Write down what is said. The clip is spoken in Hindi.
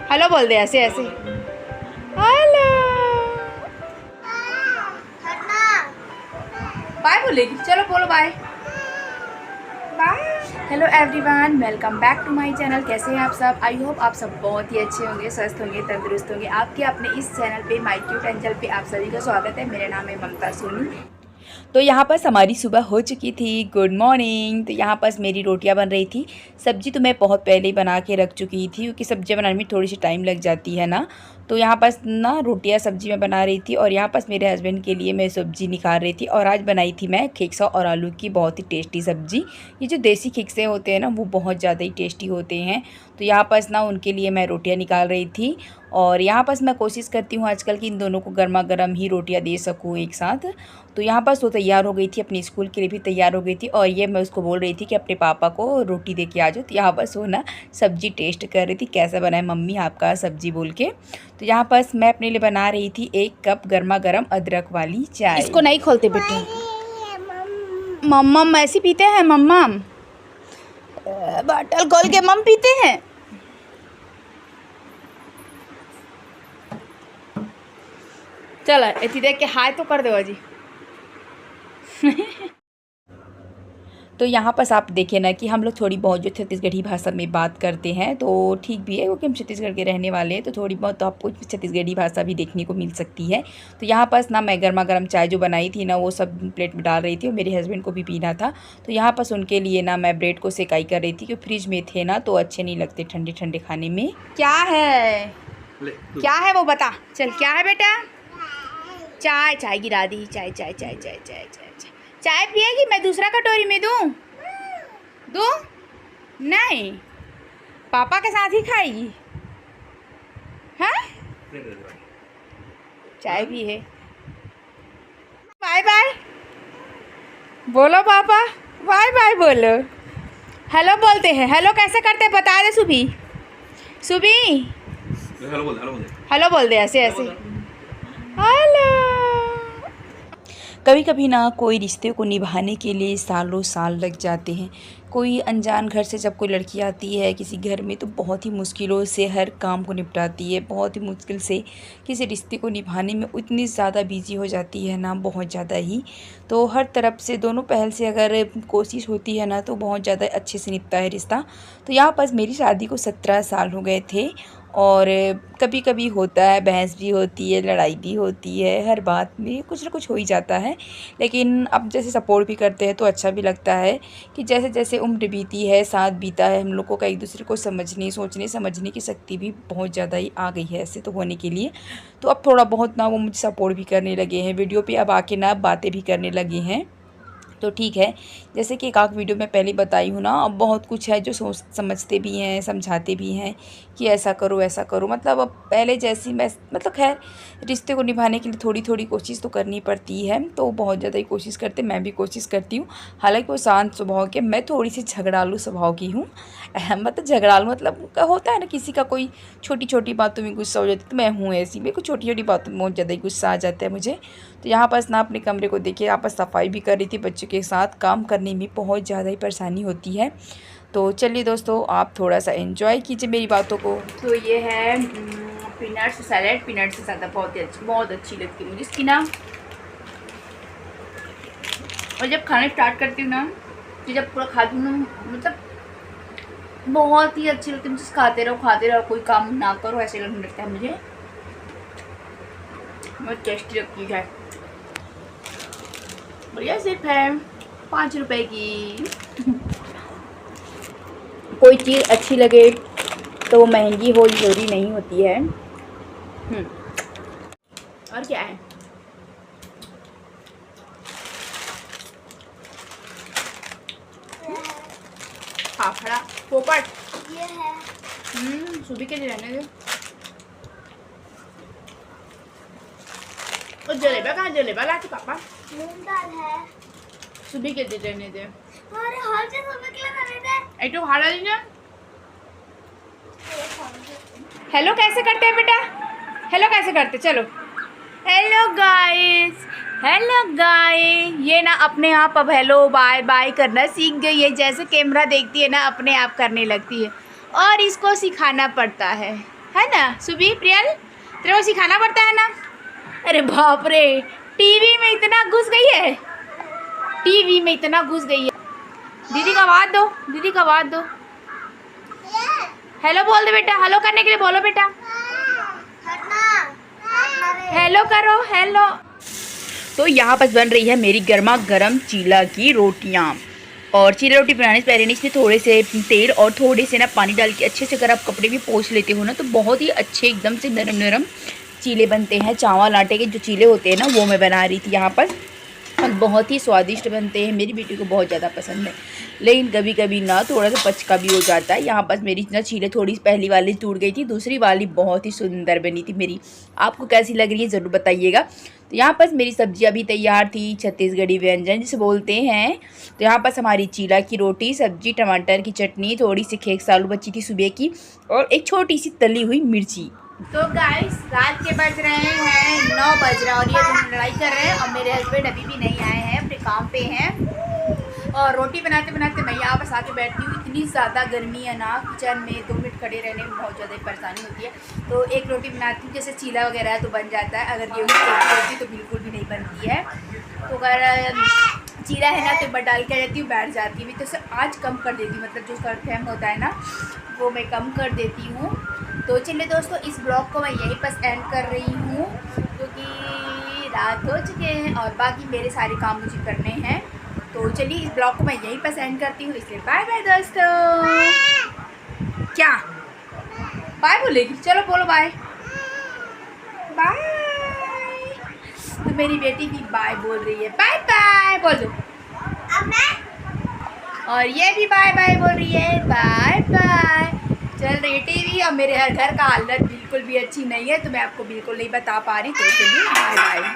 हेलो बोल दे ऐसे ऐसे। हेलो बाय बोलेगी, चलो बोलो bye bye. Hello everyone, welcome back to my channel. कैसे हैं आप सब? आई होप आप सब बहुत ही अच्छे होंगे, स्वस्थ होंगे, तंदुरुस्त होंगे। आपके अपने इस चैनल पे माय क्यूट एंजल पे आप सभी का स्वागत है। मेरा नाम है ममता सोनी। तो यहाँ पर हमारी सुबह हो चुकी थी। Good morning. तो यहाँ पर मेरी रोटियाँ बन रही थी। सब्जी तो मैं बहुत पहले ही बना के रख चुकी थी, क्योंकि सब्जियाँ बनाने में थोड़ी सी टाइम लग जाती है ना। तो यहाँ पर ना रोटियाँ सब्जी में बना रही थी, और यहाँ पर मेरे हस्बैंड के लिए मैं सब्जी निकाल रही थी। और आज बनाई थी मैं खिक्सा और आलू की बहुत ही टेस्टी सब्जी। ये जो देसी खिक्से होते हैं ना, वो बहुत ज़्यादा ही टेस्टी होते हैं। तो यहाँ पर ना उनके लिए मैं रोटियाँ निकाल रही थी। और यहाँ पर मैं कोशिश करती हूँ आजकल कि इन दोनों को गर्मा गर्म ही रोटियाँ दे सकूँ एक साथ। तो यहाँ पर वो तैयार हो गई थी, अपने स्कूल के लिए भी तैयार हो गई थी। और ये मैं उसको बोल रही थी कि अपने पापा को रोटी दे के आ जाओ। तो यहाँ पर वो ना सब्जी टेस्ट कर रही थी, कैसा बना है मम्मी आपका सब्जी बोल के। तो यहाँ पर मैं अपने लिए बना रही थी 1 कप गर्मा गर्म अदरक वाली चाय। इसको नहीं खोलते बेटे, मम्मम ऐसी पीते हैं मम्मम, बॉटल खोल के मम पीते हैं। चलो इतनी देख के हाय तो कर दो जी। तो यहाँ पर आप देखें ना कि हम लोग थोड़ी बहुत जो छत्तीसगढ़ी भाषा में बात करते हैं, तो ठीक भी है, क्योंकि हम छत्तीसगढ़ के रहने वाले हैं। तो थोड़ी बहुत तो आपको छत्तीसगढ़ी भाषा भी देखने को मिल सकती है। तो यहाँ पर ना मैं गर्मा गर्म चाय जो बनाई थी ना, वो सब प्लेट में डाल रही थी, और मेरे हस्बैंड को भी पीना था। तो यहाँ पर उनके लिए ना मैं ब्रेड को सेकाई कर रही थी, क्योंकि फ्रिज में थे ना तो अच्छे नहीं लगते ठंडे ठंडे खाने में। क्या है क्या है वो बता, चल क्या है बेटा? चाय चाय गिरा दी, चाय चाय चाय चाय चाय चाय चाय पिएगी? मैं दूसरा कटोरी में दूँ? नहीं, पापा के साथ ही खाएगी। हाँ, चाय भी है। बाय बाय बोलो पापा, बाय बाय बोलो। हेलो बोलते हैं। हेलो कैसे करते हैं बता दे सुबी। सुबी हेलो बोल दे ऐसे ऐसे। हेलो। कभी कभी ना कोई रिश्ते को निभाने के लिए सालों साल लग जाते हैं। कोई अनजान घर से जब कोई लड़की आती है किसी घर में, तो बहुत ही मुश्किलों से हर काम को निपटाती है, बहुत ही मुश्किल से किसी रिश्ते को निभाने में इतनी ज़्यादा बिजी हो जाती है ना, बहुत ज़्यादा ही। तो हर तरफ से दोनों पहल से अगर कोशिश होती है ना, तो बहुत ज़्यादा अच्छे से निपटा है रिश्ता। तो यहाँ पर मेरी शादी को 17 साल हो गए थे, और कभी कभी होता है, बहस भी होती है, लड़ाई भी होती है, हर बात में कुछ ना कुछ हो ही जाता है। लेकिन अब जैसे सपोर्ट भी करते हैं तो अच्छा भी लगता है कि जैसे जैसे उम्र बीती है, साथ बीता है, हम लोगों को एक दूसरे को समझने, सोचने समझने की शक्ति भी बहुत ज़्यादा ही आ गई है ऐसे तो होने के लिए। तो अब थोड़ा बहुत ना वो मुझे सपोर्ट भी करने लगे हैं, वीडियो पे अब आके ना बातें भी करने लगे हैं। तो ठीक है, जैसे कि एक आध वीडियो में पहले बताई हूँ ना, अब बहुत कुछ है जो सोच समझते भी हैं, समझाते भी हैं कि ऐसा करो ऐसा करो। मतलब अब पहले जैसी मैं मतलब खैर रिश्ते को निभाने के लिए थोड़ी थोड़ी कोशिश तो करनी पड़ती है। तो बहुत ज़्यादा ही कोशिश करते, मैं भी कोशिश करती हूँ। हालांकि वो शांत स्वभाव के, मैं थोड़ी सी झगड़ालू स्वभाव की हूँ। मतलब झगड़ालू मतलब होता है ना, किसी का कोई छोटी छोटी बातों में गुस्सा हो जाती है, तो मैं हूँ ऐसी। मेरे को छोटी छोटी बातों में बहुत ज़्यादा ही गुस्सा आ जाता है मुझे। तो यहाँ पर ना अपने कमरे को देखिए, यहाँ पर सफाई भी कर रही थी, बच्चों के साथ काम करने में बहुत ज़्यादा ही परेशानी होती है। तो चलिए दोस्तों, आप थोड़ा सा एंजॉय कीजिए मेरी बातों को। तो ये है पीनट्स सैलेड, पीनट से ज़्यादा बहुत अच्छी लगती है मुझे इसकी ना। और जब खाना स्टार्ट करती हूँ ना, तो जब पूरा खाती हूँ ना, मतलब बहुत ही अच्छी लगती है मुझे। खाते रहो, कोई काम ना करो, ऐसे लगने लगता है मुझे। बहुत टेस्टी लगती है। बढ़िया, सिर्फ है 5 रुपए की। कोई चीज़ अच्छी लगे तो वो महंगी हो जरूरी नहीं होती है। और क्या है, फाफड़ा पोपट ये है। सुबह के लिए रहने दे। और जलेबा कहाँ? जलेबा लाते पापा, मूंग दाल है। सुबह के लिए रहने दे। अरे हाल से सुबह के लिए रहने दे। एक तो हाड़ा दीजिए। हेलो कैसे करते हैं बेटा? हेलो कैसे करते? चलो हेलो गाइस, हेलो गाइस। ये ना अपने आप अब हेलो बाय बाय करना सीख गई है। जैसे कैमरा देखती है ना, अपने आप करने लगती है, और इसको सिखाना पड़ता है। है ना सुबी प्रियल, तेरे को सिखाना पड़ता है ना। अरे बाप रे, टीवी में इतना घुस गई है, टीवी में इतना घुस गई है। दीदी का आवाज़ दो, दीदी का आवाज़ दो। हेलो बोल दे बेटा, हेलो करने के लिए बोलो बेटा, हेलो करो, हेलो। तो यहाँ पर बन रही है मेरी गर्मा गर्म चीला की रोटियाँ। और चीला रोटी बनाने से पहले ना इसमें थोड़े से तेल और थोड़े से ना पानी डाल के अच्छे से अगर आप कपड़े भी पोंछ लेते हो ना तो बहुत ही अच्छे एकदम से नरम नरम चीले बनते हैं। चावल आटे के जो चीले होते हैं ना वो मैं बना रही थी यहाँ पर, और बहुत ही स्वादिष्ट बनते हैं। मेरी बेटी को बहुत ज़्यादा पसंद है, लेकिन कभी कभी ना थोड़ा सा पचका भी हो जाता है। यहाँ पर मेरी ना चीले थोड़ी पहली वाली टूट गई थी, दूसरी वाली बहुत ही सुंदर बनी थी मेरी। आपको कैसी लग रही है ज़रूर बताइएगा। तो यहाँ पर मेरी सब्जी अभी तैयार थी, छत्तीसगढ़ी व्यंजन जिसे बोलते हैं। तो यहाँ पर हमारी चीला की रोटी, सब्जी, टमाटर की चटनी, थोड़ी सी खेक आलू बची थी सुबह की, और एक छोटी सी तली हुई मिर्ची। तो गाइस रात के बज रहे हैं 9 बज रहा है और ये दोनों लड़ाई कर रहे हैं और मेरे हस्बैंड अभी भी नहीं आए हैं, अपने काम पे हैं। और रोटी बनाते बनाते मैं यहाँ पर आके बैठती हूँ। इतनी ज़्यादा गर्मी है ना, किचन में 2 मिनट खड़े रहने में बहुत ज़्यादा परेशानी होती है। तो एक रोटी बनाती हूँ, जैसे चीला वगैरह है तो बन जाता है, अगर गेहूँ की रोटी होती तो बिल्कुल भी नहीं बनती है। तो अगर चीला है ना तो एक बार डाल के आ जाती हूँ, बैठ जाती हूँ। तो उसे आज कम कर देती हूँ, मतलब जो उसका फ्लेम होता है ना वो मैं कम कर देती हूँ। तो चलिए दोस्तों, इस ब्लॉग को मैं यहीं पर एंड कर रही हूँ क्योंकि रात हो चुके हैं और बाकी मेरे सारे काम मुझे करने हैं। तो चलिए इस ब्लॉग को मैं यहीं पर एंड करती हूँ, इसलिए बाय बाय दोस्तों। क्या बाय बोलेगी? चलो बोलो बाय बाय। तो मेरी बेटी भी बाय बोल रही है, बाय बाय बोल दो। और ये भी बाय बाय बोल रही है, बाय बाय। चल रही है टीवी। और मेरे घर का हालत बिल्कुल भी अच्छी नहीं है तो मैं आपको बिल्कुल नहीं बता पा रही, तो चलिए बाय बाय।